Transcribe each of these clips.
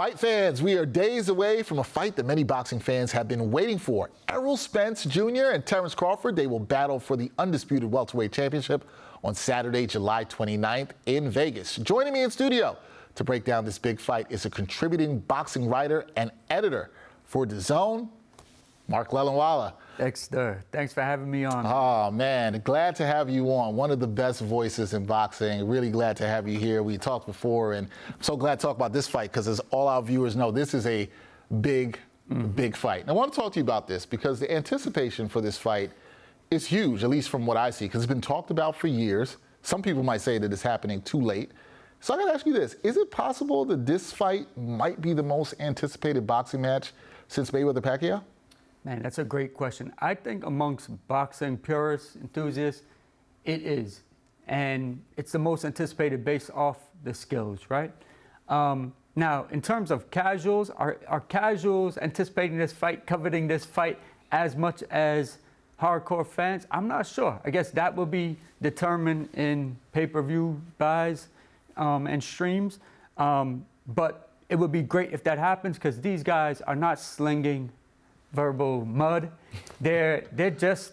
Fight fans, we are days away from a fight that many boxing fans have been waiting for. Errol Spence Jr. and Terence Crawford, they will battle for the undisputed welterweight championship on Saturday, July 29th in Vegas. Joining me in studio to break down this big fight is a contributing boxing writer and editor for DAZN, Mark Lelinwalla. Dexter, thanks for having me on. Oh, man, glad to have you on. One of the best voices in boxing. Really glad to have you here. We talked before, and I'm so glad to talk about this fight because, as all our viewers know, this is a big fight. And I want to talk to you about this because the anticipation for this fight is huge, at least from what I see, because it's been talked about for years. Some people might say that it's happening too late. So I got to ask you this. Is it possible that this fight might be the most anticipated boxing match since Mayweather Pacquiao? Man, that's a great question. I think amongst boxing purists, enthusiasts, it is. And it's the most anticipated based off the skills, right? Now, in terms of casuals, are casuals anticipating this fight, coveting this fight as much as hardcore fans? I'm not sure. I guess that will be determined in pay-per-view buys and streams. But it would be great if that happens because these guys are not slinging verbal mud. They're just,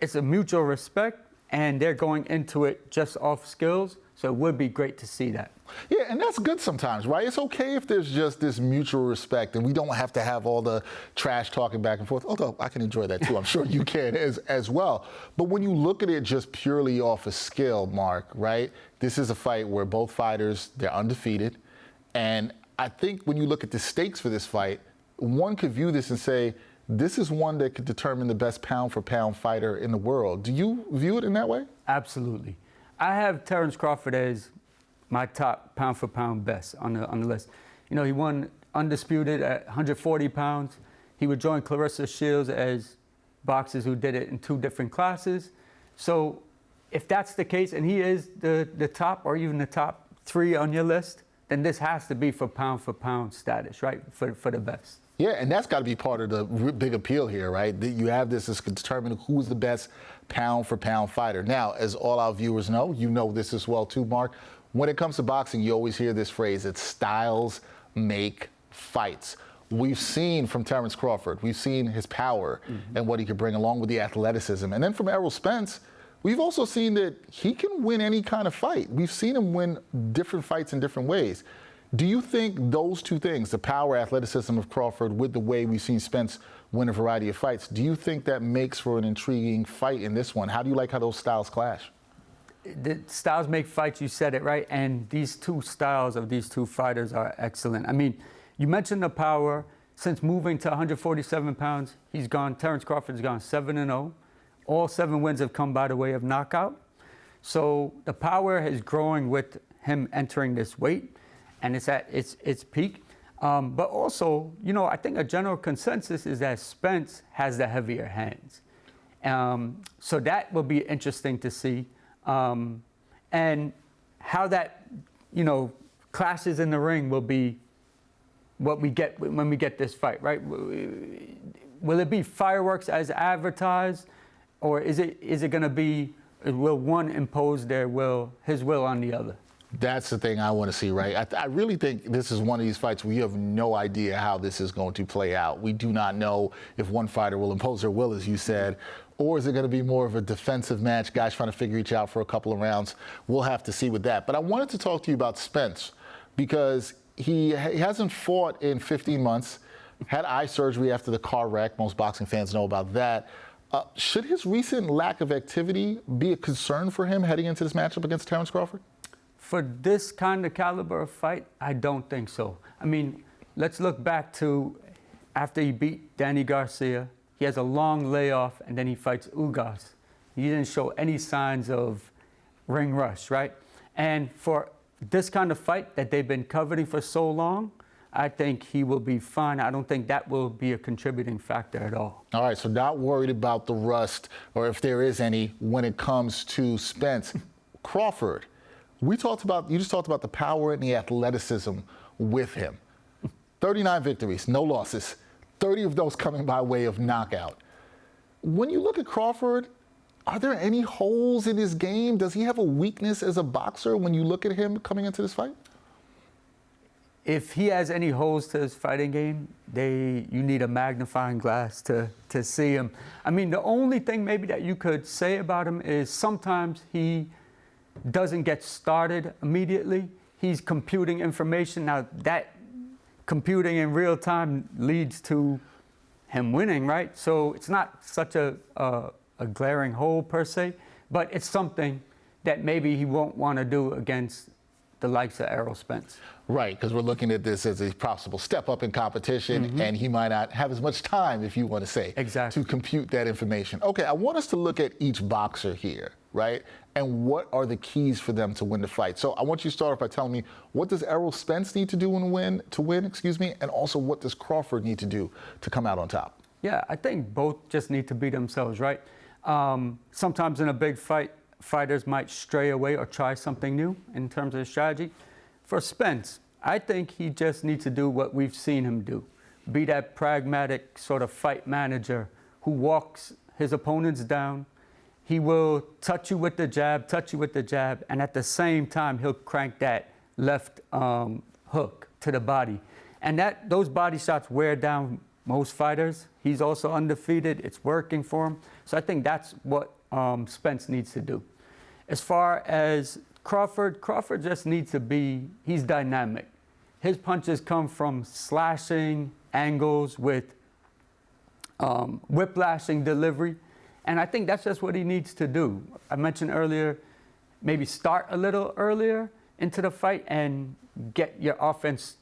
it's a mutual respect and they're going into it just off skills. So it would be great to see that. Yeah, and that's good sometimes, right? It's okay if there's just this mutual respect and we don't have to have all the trash talking back and forth, although I can enjoy that too. I'm sure you can as well. But when you look at it just purely off of skill, Mark, right? This is a fight where both fighters, they're undefeated. And I think when you look at the stakes for this fight, one could view this and say, this is one that could determine the best pound-for-pound fighter in the world. Do you view it in that way? Absolutely. I have Terence Crawford as my top pound-for-pound best on the list. You know, he won undisputed at 140 pounds. He would join Clarissa Shields as boxers who did it in 2 different classes. So if that's the case, and he is the top or even the top 3 on your list, then this has to be for pound-for-pound status, right, for the best. Yeah, and that's got to be part of the big appeal here, right? That you have this as determining who's the best pound-for-pound fighter. Now, as all our viewers know, you know this as well too, Mark. When it comes to boxing, you always hear this phrase, that styles make fights. We've seen from Terence Crawford, we've seen his power and what he could bring along with the athleticism. And then from Errol Spence, we've also seen that he can win any kind of fight. We've seen him win different fights in different ways. Do you think those 2 things, the power, athleticism of Crawford with the way we've seen Spence win a variety of fights, do you think that makes for an intriguing fight in this one? How do you like how those styles clash? The styles make fights, you said it, right? And these 2 styles of these 2 fighters are excellent. I mean, you mentioned the power. Since moving to 147 pounds, Terence Crawford's gone 7-0. All 7 wins have come by the way of knockout. So the power is growing with him entering this weight. And it's at its peak. But also, you know, I think a general consensus is that Spence has the heavier hands. So that will be interesting to see. And how that, you know, clashes in the ring will be what we get when we get this fight, right? Will it be fireworks as advertised? Or is it going to be, will one impose his will on the other? That's the thing I want to see, right? I really think this is one of these fights where you have no idea how this is going to play out. We do not know if one fighter will impose their will, as you said, or is it going to be more of a defensive match, guys trying to figure each out for a couple of rounds? We'll have to see with that. But I wanted to talk to you about Spence because he hasn't fought in 15 months, had eye surgery after the car wreck. Most boxing fans know about that. Should his recent lack of activity be a concern for him heading into this matchup against Terence Crawford? For this kind of caliber of fight, I don't think so. I mean, let's look back to after he beat Danny Garcia. He has a long layoff, and then he fights Ugas. He didn't show any signs of ring rust, right? And for this kind of fight that they've been coveting for so long, I think he will be fine. I don't think that will be a contributing factor at all. All right, so not worried about the rust, or if there is any, when it comes to Spence. Crawford. You just talked about the power and the athleticism with him. 39 victories, no losses, 30 of those coming by way of knockout. When you look at Crawford, are there any holes in his game? Does he have a weakness as a boxer when you look at him coming into this fight? if he has any holes to his fighting game, you need a magnifying glass to see him. I mean, the only thing maybe that you could say about him is sometimes he doesn't get started immediately. He's computing information. Now, that computing in real time leads to him winning, right? So it's not such a glaring hole per se, but it's something that maybe he won't want to do against the likes of Errol Spence. Right, because we're looking at this as a possible step up in competition, and he might not have as much time, if you want to say, exactly, to compute that information. Okay, I want us to look at each boxer here, right? And what are the keys for them to win the fight? So I want you to start off by telling me, what does Errol Spence need to do to win, and also what does Crawford need to do to come out on top? Yeah, I think both just need to be themselves, right? Sometimes in a big fight, fighters might stray away or try something new in terms of strategy. For Spence, I think he just needs to do what we've seen him do. Be that pragmatic sort of fight manager who walks his opponents down. He will touch you with the jab, and at the same time, he'll crank that left hook to the body. And those body shots wear down most fighters. He's also undefeated. It's working for him. So I think that's what Spence needs to do. As far as Crawford just needs to he's dynamic. His punches come from slashing angles with whiplashing delivery. And I think that's just what he needs to do. I mentioned earlier, maybe start a little earlier into the fight and get your offense,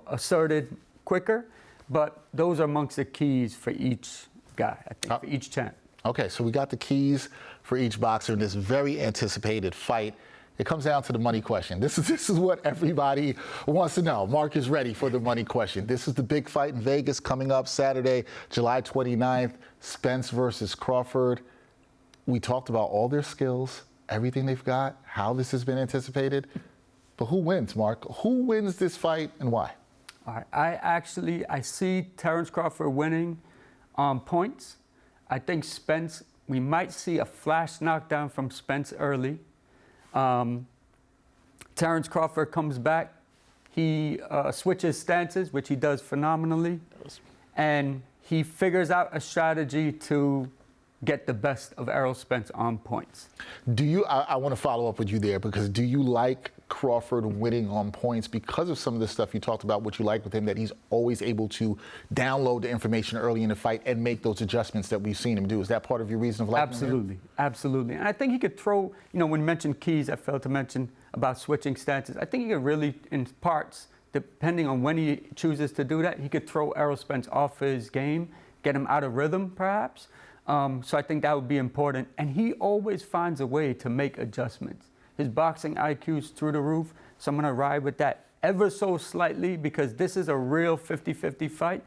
asserted quicker. But those are amongst the keys for each guy, I think, for each champ. Okay, so we got the keys for each boxer in this very anticipated fight. It comes down to the money question. This is what everybody wants to know. Mark is ready for the money question. This is the big fight in Vegas coming up Saturday, July 29th, Spence versus Crawford. We talked about all their skills, everything they've got, how this has been anticipated. But who wins, Mark? Who wins this fight and why? All right, I see Terence Crawford winning on points. I think Spence, we might see a flash knockdown from Spence early. Terence Crawford comes back. He switches stances, which he does phenomenally. And he figures out a strategy to get the best of Errol Spence on points. I want to follow up with you there, because do you like Crawford winning on points because of some of the stuff you talked about, what you like with him, that he's always able to download the information early in the fight and make those adjustments that we've seen him do? Is that part of your reason of liking him? Absolutely. And I think he could throw, when you mentioned keys, I failed to mention about switching stances. I think he could really, in parts, depending on when he chooses to do that, he could throw Errol Spence off his game, get him out of rhythm, perhaps. So I think that would be important. And he always finds a way to make adjustments. His boxing IQ's through the roof, so I'm going to ride with that ever so slightly, because this is a real 50-50 fight.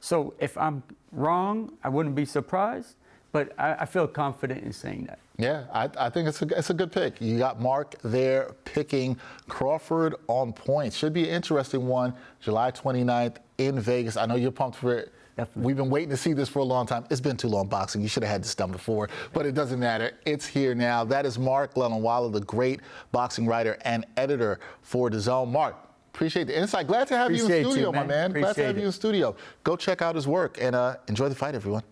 So if I'm wrong, I wouldn't be surprised, but I feel confident in saying that. Yeah, I think it's a good pick. You got Mark there picking Crawford on points. Should be an interesting one, July 29th in Vegas. I know you're pumped for it. Definitely. We've been waiting to see this for a long time. It's been too long, boxing. You should have had this done before, but it doesn't matter. It's here now. That is Mark Lelinwalla, the great boxing writer and editor for DAZN. Mark, appreciate the insight. Glad to have you in studio, my man. Glad to have you in studio. Go check out his work and enjoy the fight, everyone.